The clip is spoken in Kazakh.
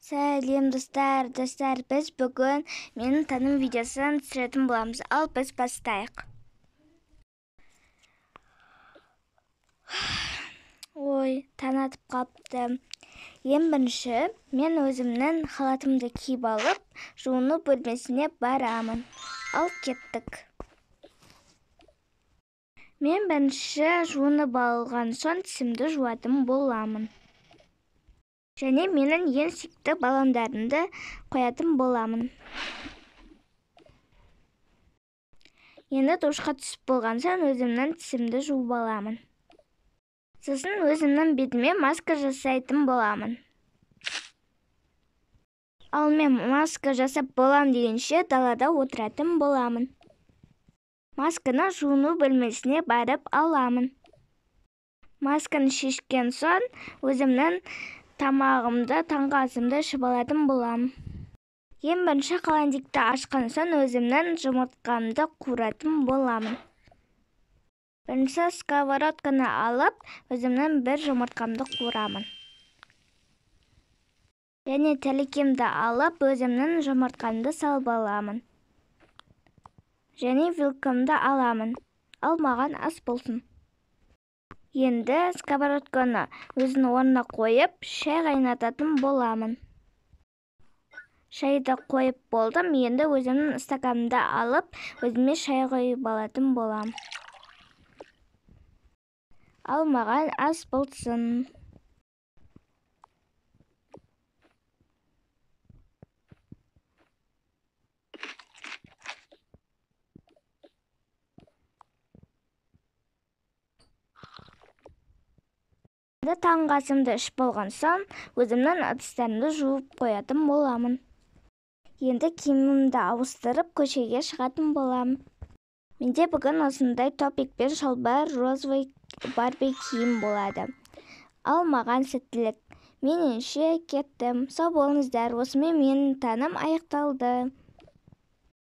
Сәлем достар, біз бүгін менің таным видеосын түсіретін боламыз. Ал біз бастайық. Ой, таң атып қалыпты. Ең бірінші, мен өзімнің халатымды киіп алып, жуыну бөлмесіне барамын. Ал кеттік. Мен бірінші жуынып алған соң тісімді жуатын боламын. Және менің ең сүйікті баллондарымды қоятын боламын. Енді душқа түсіп болған соң өзімнің тісімді жуып аламын. Сосын өзімнің бетіме маска жасайтын боламын. Ал мен маска жасап болам дегенше далада отыратын боламын. Масканы жуыну бөлмесіне барып аламын. Масканы шешкен соң өзімнің тамағымды, таңғы асымды ішіп алатын боламын. Ең бірінші холодильникті ашқан соң өзімнің жұмыртқамды қуыратын боламын. Бірінші сковородканы алып, өзімнің бір жұмыртқамды қуырамын. Және телекемді алып, өзімнің жұмыртқамды салып аламын. Және вилкамды аламын. Ал маған ас болсын. Енді сковородканы өзінің орнына қойып, шай қайнататын боламын. Шайды қойып болдым, енді өзімнің стаканымды алып, өзіме шай қойып алатын боламын. Ал маған ас болсын. Енді таңғы асымды ішіп болған соң, өзімнің ыдыстарымды жуып қоятын боламын. Енді киімімді ауыстырып, көшеге шығатын боламын. Менде бүгін осындай топик пен шалбар, розовый барби киім болады. Ал маған сәттілік. Меніңше кеттім. Сау болыңыздар. Осымен менің таным аяқталды.